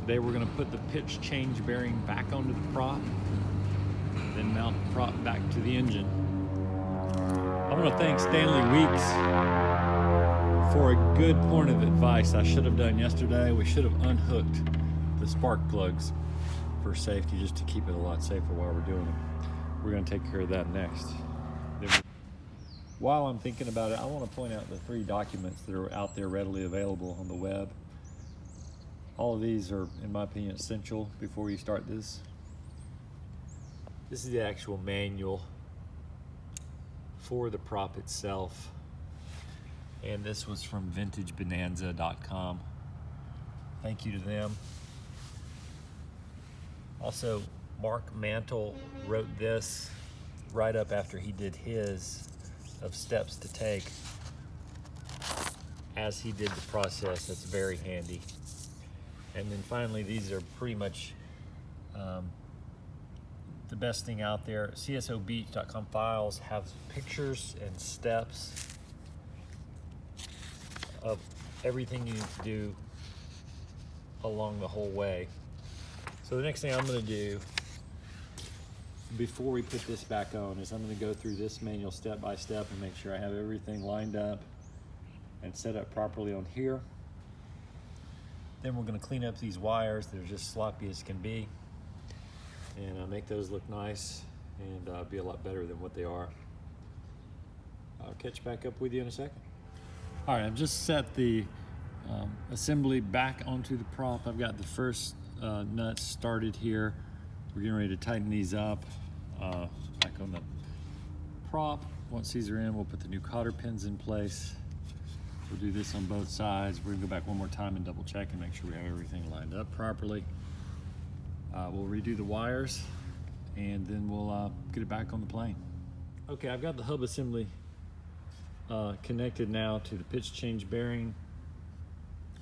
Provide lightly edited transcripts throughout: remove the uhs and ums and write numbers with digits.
Today we're going to put the pitch change bearing back onto the prop, then mount the prop back to the engine. I want to thank Stanley Weeks for a good point of advice I should have done yesterday. We should have unhooked the spark plugs for safety, just to keep it a lot safer while we're doing it. We're going to take care of that next. While I'm thinking about it, I want to point out the 3 documents that are out there readily available on the web. All of these are, in my opinion, essential before you start this. This is the actual manual for the prop itself. And this was from vintagebonanza.com. Thank you to them. Also, Mark Mantle wrote this right up after he did his of steps to take as he did the process. That's very handy. And then finally, these are pretty much the best thing out there. CSObeech.com files have pictures and steps of everything you need to do along the whole way. So the next thing I'm going to do before we put this back on is I'm going to go through this manual step by step and make sure I have everything lined up and set up properly on here. Then we're going to clean up these wires. They're just sloppy as can be, and make those look nice and be a lot better than what they are. I'll catch back up with you in a second. All right, I've just set the assembly back onto the prop. I've got the first nuts started here. We're getting ready to tighten these up back on the prop. Once these are in, we'll put the new cotter pins in place. We'll do this on both sides. We're gonna go back one more time and double check and make sure we have everything lined up properly. We'll redo the wires and then we'll get it back on the plane. Okay, I've got the hub assembly connected now to the pitch change bearing.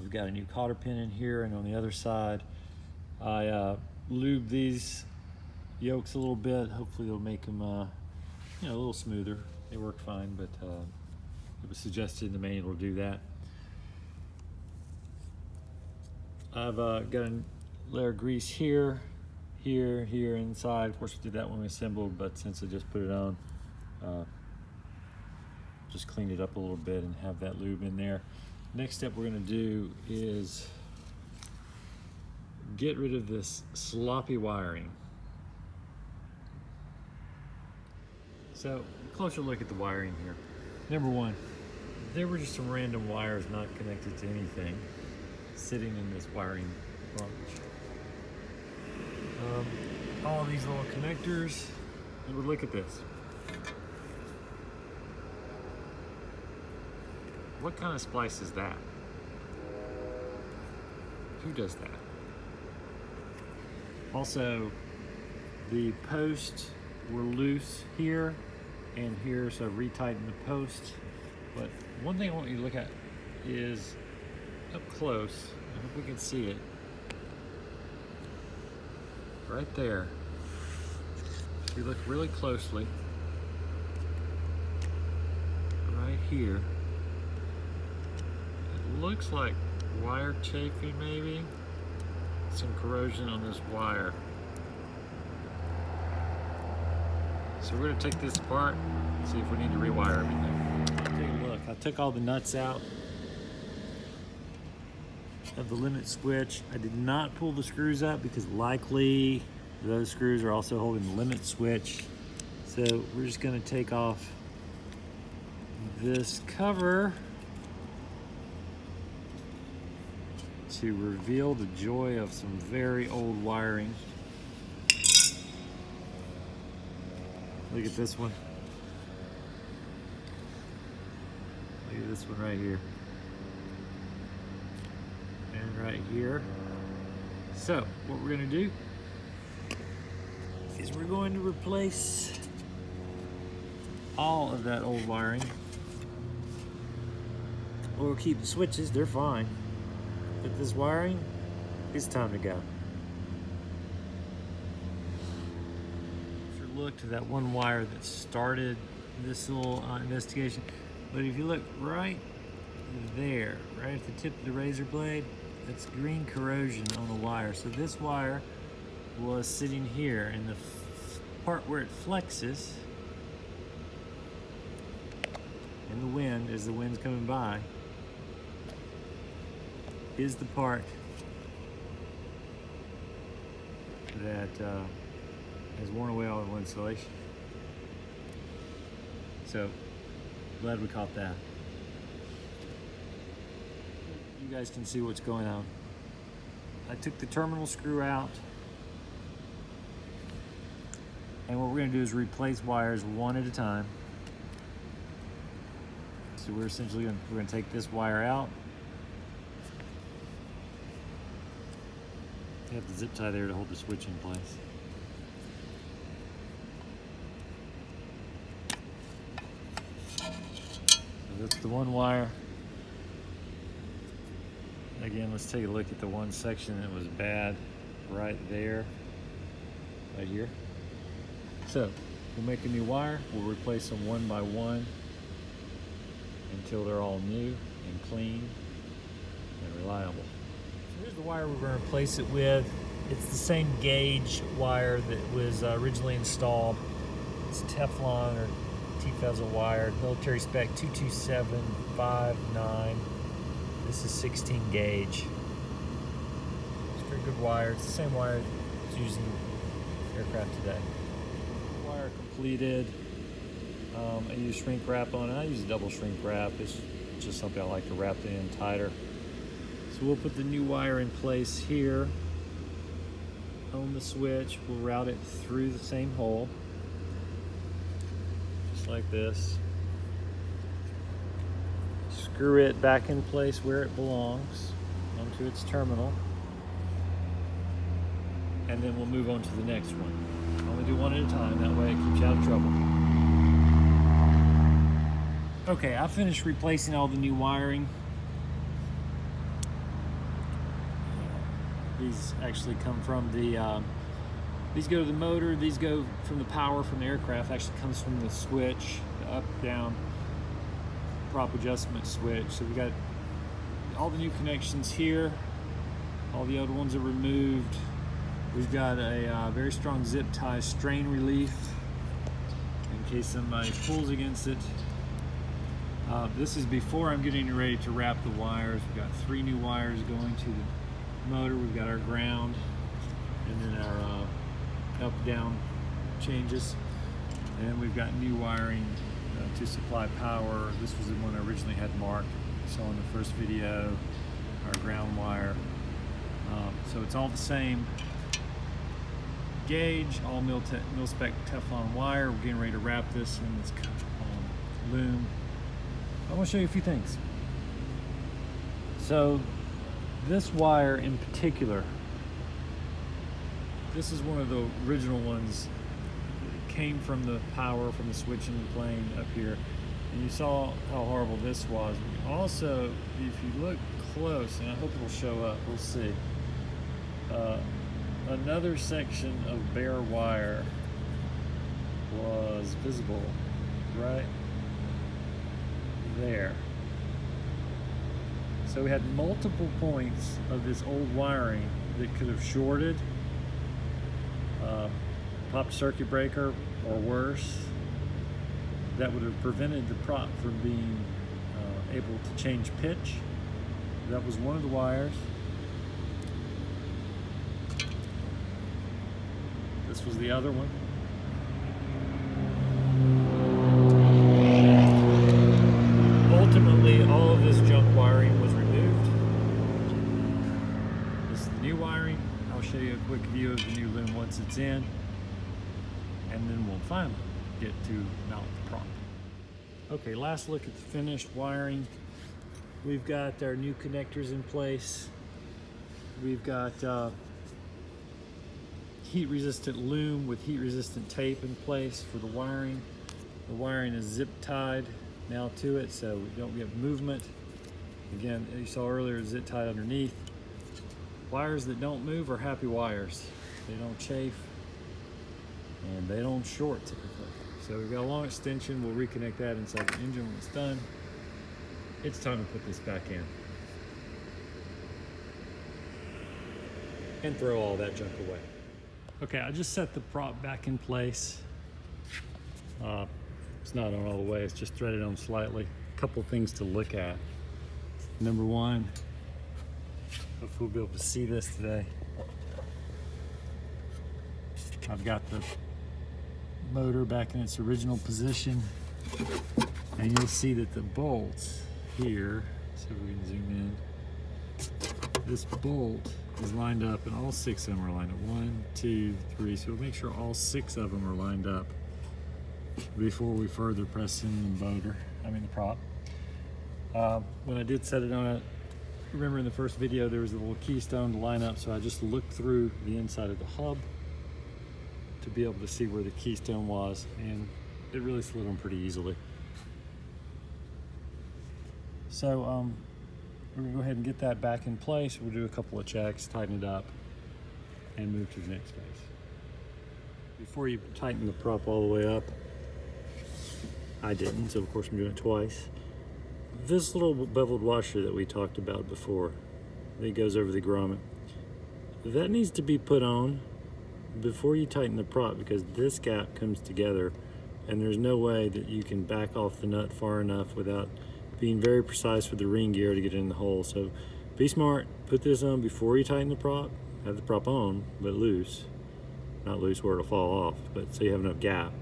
We've got a new cotter pin in here, and on the other side, I lubed these yokes a little bit. Hopefully it'll make them a little smoother. They work fine, but it was suggested in the manual to do that. I've got a layer of grease here, here inside. Of course we did that when we assembled, but since I just put it on, just clean it up a little bit and have that lube in there. Next step we're going to do is get rid of this sloppy wiring. So, closer look at the wiring here. Number one, there were just some random wires not connected to anything sitting in this wiring bunch. All these little connectors, and look at this. What kind of splice is that? Who does that? Also, the posts were loose here and here, so I've retightened the post. But one thing I want you to look at is up close. I hope we can see it. Right there. If we look really closely, right here, it looks like wire chafing maybe. Some corrosion on this wire. So we're going to take this apart and see if we need to rewire everything. Take a look. I took all the nuts out of the limit switch. I did not pull the screws up because likely those screws are also holding the limit switch. So we're just going to take off this cover to reveal the joy of some very old wiring. Look at this one. Look at this one right here. And right here. So, what we're going to do is we're going to replace all of that old wiring. We'll keep the switches, they're fine. But this wiring, it's time to go. Look to that one wire that started this little investigation. But if you look right there, right at the tip of the razor blade, it's green corrosion on the wire. So this wire was sitting here, and the part where it flexes in the wind, as the wind's coming by, is the part that has worn away all the insulation. So glad we caught that. You guys can see what's going on. I took the terminal screw out, and what we're going to do is replace wires one at a time. So we're essentially going to take this wire out. You have the zip tie there to hold the switch in place. So that's the one wire. Again, let's take a look at the one section that was bad right there, right here. So we'll make a new wire. We'll replace them one by one until they're all new and clean and reliable. So here's the wire we're going to replace it with. It's the same gauge wire that was originally installed. It's Teflon or T-Fezzle wire, military spec 22759. This is 16 gauge. It's a pretty good wire. It's the same wire that's used in aircraft today. Wire completed. I use shrink wrap on it. I use a double shrink wrap. It's just something I like to wrap it in tighter. So we'll put the new wire in place here on the switch. We'll route it through the same hole, just like this. Screw it back in place where it belongs, onto its terminal, and then we'll move on to the next one. Only do one at a time, that way it keeps you out of trouble. Okay, I finished replacing all the new wiring. These actually come from the, these go to the motor, these go from the power from the aircraft, actually comes from the switch, the up, down, prop adjustment switch. So we got all the new connections here, all the other ones are removed. We've got a very strong zip tie strain relief in case somebody pulls against it. This is before I'm getting ready to wrap the wires. We've got 3 new wires going to the motor. We've got our ground and then our up down changes, and we've got new wiring to supply power. This was the one I originally had marked, saw in the first video, our ground wire. So it's all the same gauge, all mil-spec Teflon wire. We're getting ready to wrap this in this loom. I want to show you a few things. So this wire in particular, this is one of the original ones that came from the power from the switch in the plane up here, and you saw how horrible this was. Also, if you look close, and I hope it'll show up, we'll see, another section of bare wire was visible right there. So we had multiple points of this old wiring that could have shorted, popped circuit breaker, or worse, that would have prevented the prop from being able to change pitch. That was one of the wires. This was the other one. Ultimately, all of this junk wiring was removed. This is the new wiring. I'll show you a quick view of the new loom once it's in, and then we'll finally get to mount the prop. Okay, last look at the finished wiring. We've got our new connectors in place. We've got heat-resistant loom with heat-resistant tape in place for the wiring. The wiring is zip tied now to it, so we don't get movement. Again, you saw earlier, zip tied underneath. Wires that don't move are happy wires. They don't chafe and they don't short typically. So we've got a long extension. We'll reconnect that inside the engine when it's done. It's time to put this back in. and throw all that junk away. Okay, I just set the prop back in place. It's not on all the way, it's just threaded on slightly. A couple things to look at. Number one, hopefully we'll be able to see this today. I've got the motor back in its original position, and you'll see that the bolts here, see if we can zoom in, this bolt is lined up and all 6 of them are lined up. 1, 2, 3, so we'll make sure all 6 of them are lined up before we further press in the prop. When I did set it on it, remember in the first video there was a little keystone to line up, so I just looked through the inside of the hub to be able to see where the keystone was, and it really slid on pretty easily. So we're gonna go ahead and get that back in place. We'll do a couple of checks, tighten it up, and move to the next phase. Before you tighten the prop all the way up, I didn't, so of course I'm doing it twice. This little beveled washer that we talked about before, that goes over the grommet, that needs to be put on before you tighten the prop, because this gap comes together and there's no way that you can back off the nut far enough without being very precise with the ring gear to get in the hole. So be smart, put this on before you tighten the prop. Have the prop on, but loose. Not loose where it'll fall off, but so you have enough gap.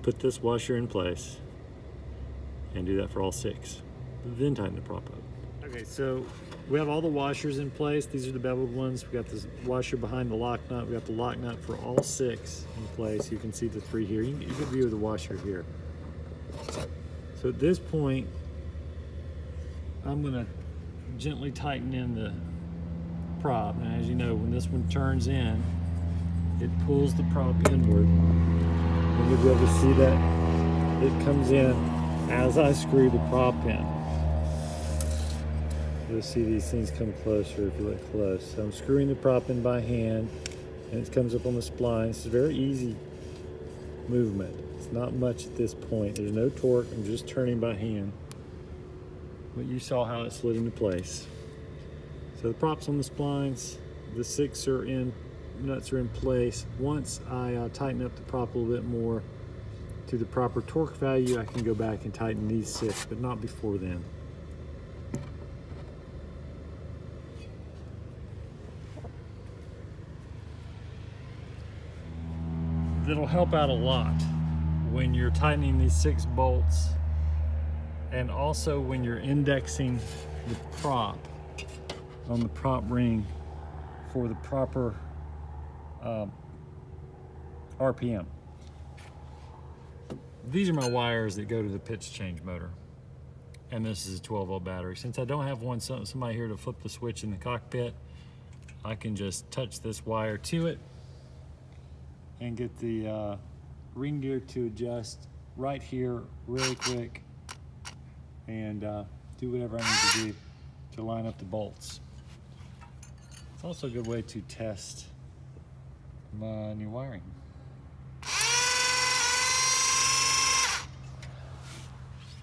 Put this washer in place and do that for all 6. Then tighten the prop up. Okay, so we have all the washers in place. These are the beveled ones. We got this washer behind the lock nut. We got the lock nut for all 6 in place. You can see the 3 here. You can get a view of the washer here. So at this point, I'm gonna gently tighten in the prop. And as you know, when this one turns in, it pulls the prop inward. And you'll be able to see that it comes in as I screw the prop in. You'll see these things come closer if you look close. So I'm screwing the prop in by hand, and it comes up on the spline. It's a very easy movement. It's not much at this point. There's no torque. I'm just turning by hand. But you saw how it slid into place. So the prop's on the splines. The 6 are in, nuts are in place. Once I tighten up the prop a little bit more to the proper torque value, I can go back and tighten these 6, but not before then. That'll help out a lot when you're tightening these 6 bolts, and also when you're indexing the prop on the prop ring for the proper RPM. These are my wires that go to the pitch change motor, and this is a 12-volt battery. Since I don't have somebody here to flip the switch in the cockpit, I can just touch this wire to it and get the ring gear to adjust right here really quick, and do whatever I need to do to line up the bolts. It's also a good way to test my new wiring.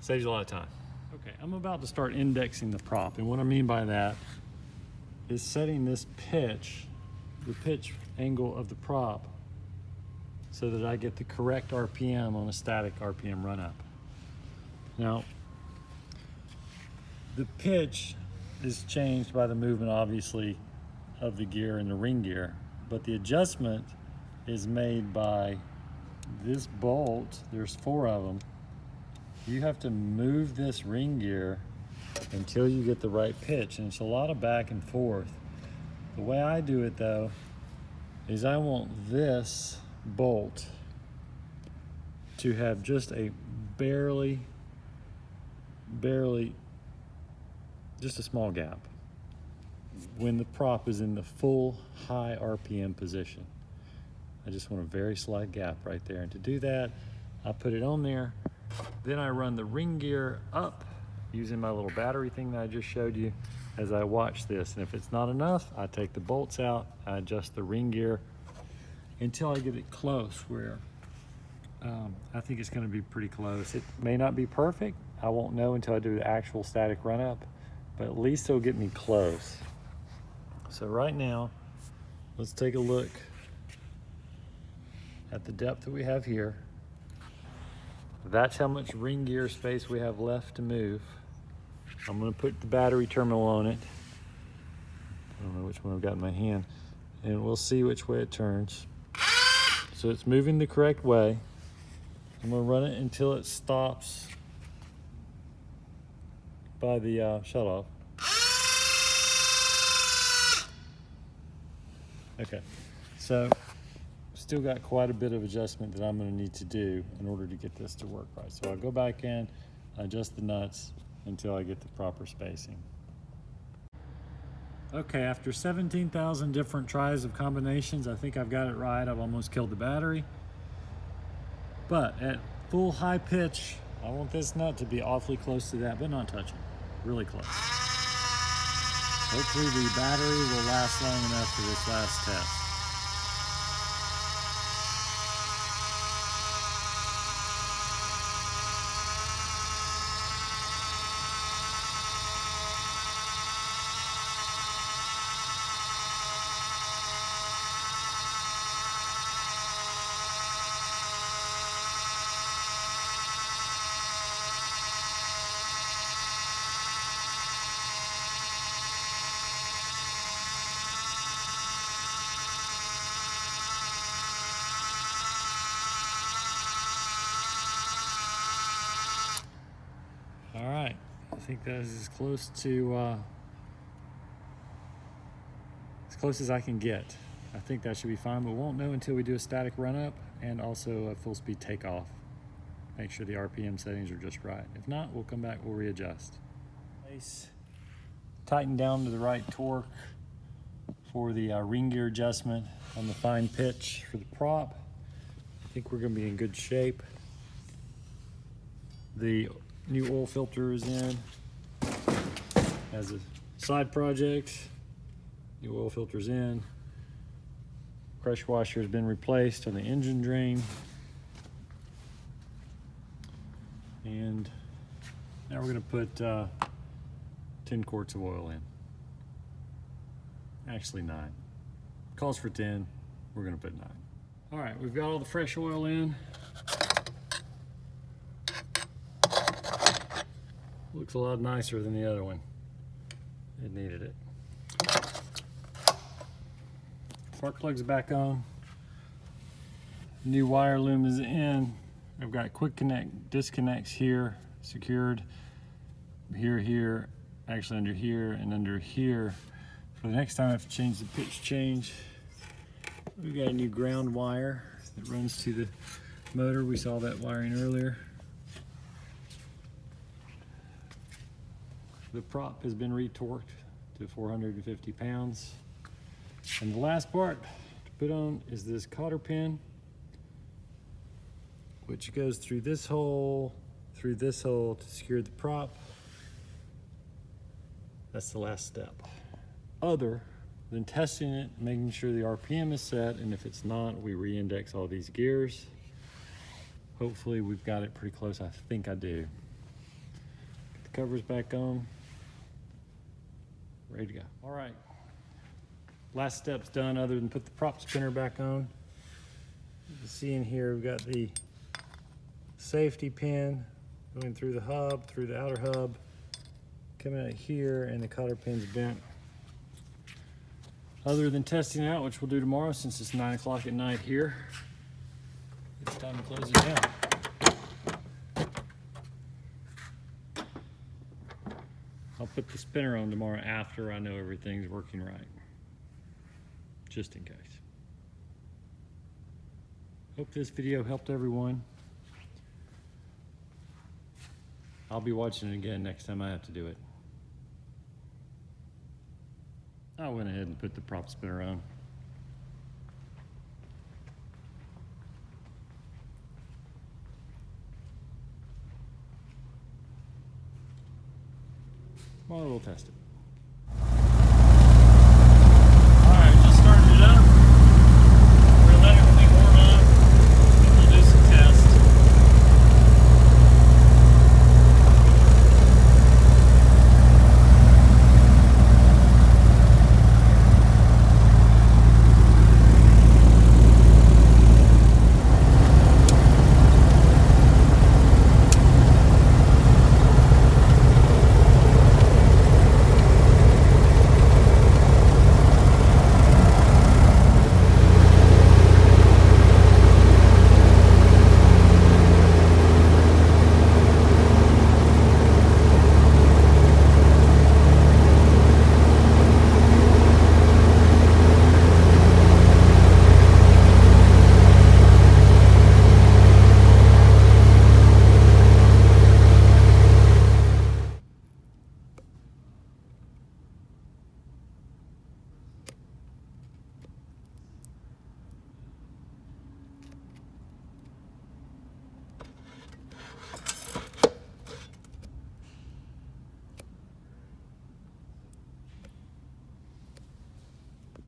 Saves you a lot of time. Okay, I'm about to start indexing the prop, and what I mean by that is setting this pitch, the pitch angle of the prop, so that I get the correct RPM on a static RPM run-up. Now, the pitch is changed by the movement, obviously, of the gear and the ring gear, but the adjustment is made by this bolt. There's 4 of them. You have to move this ring gear until you get the right pitch, and it's a lot of back and forth. The way I do it, though, is I want this bolt to have just a barely, just a small gap when the prop is in the full high RPM position. I just want a very slight gap right there, and to do that, I put it on there. Then I run the ring gear up using my little battery thing that I just showed you as I watch this. And if it's not enough, I take the bolts out, I adjust the ring gear until I get it close where I think it's going to be pretty close. It may not be perfect. I won't know until I do the actual static run up, but at least it'll get me close. So right now, let's take a look at the depth that we have here. That's how much ring gear space we have left to move. I'm gonna put the battery terminal on it. I don't know which one I've got in my hand, and we'll see which way it turns. So it's moving the correct way. I'm gonna run it until it stops by the shut off. Okay, so still got quite a bit of adjustment that I'm gonna need to do in order to get this to work right. So I'll go back in, adjust the nuts until I get the proper spacing. Okay, after 17,000 different tries of combinations, I think I've got it right. I've almost killed the battery. But at full high pitch, I want this nut to be awfully close to that, but not touching, really close. Hopefully the battery will last long enough for this last test. All right, I think that is as close as I can get. I think that should be fine, but we won't know until we do a static run up and also a full speed takeoff. Make sure the RPM settings are just right. If not, we'll come back, we'll readjust. Tighten down to the right torque for the ring gear adjustment on the fine pitch for the prop. I think we're gonna be in good shape. The new oil filter is in as a side project. New oil filter's in. Pressure washer has been replaced on the engine drain. And now we're gonna put 10 quarts of oil in. Actually 9. Calls for 10, we're gonna put 9. All right, we've got all the fresh oil in. Looks a lot nicer than the other one. It needed it. Spark plug's back on. New wire loom is in. I've got quick connect disconnects here, secured here, actually under here and under here. For the next time I have to change the pitch change. We've got a new ground wire that runs to the motor. We saw that wiring earlier. The prop has been retorqued to 450 pounds. And the last part to put on is this cotter pin, which goes through this hole to secure the prop. That's the last step. Other than testing it, making sure the RPM is set, and if it's not, we re-index all these gears. Hopefully we've got it pretty close. I think I do. Get the covers back on. Ready to go. All right. Last step's done other than put the prop spinner back on. You can see in here we've got the safety pin going through the hub, through the outer hub, coming out here, and the cotter pin's bent. Other than testing out, which we'll do tomorrow since it's 9 o'clock at night here, it's time to close it down. I'll put the spinner on tomorrow after I know everything's working right, just in case. Hope this video helped everyone. I'll be watching it again next time I have to do it. I went ahead and put the prop spinner on. Well, we'll test it.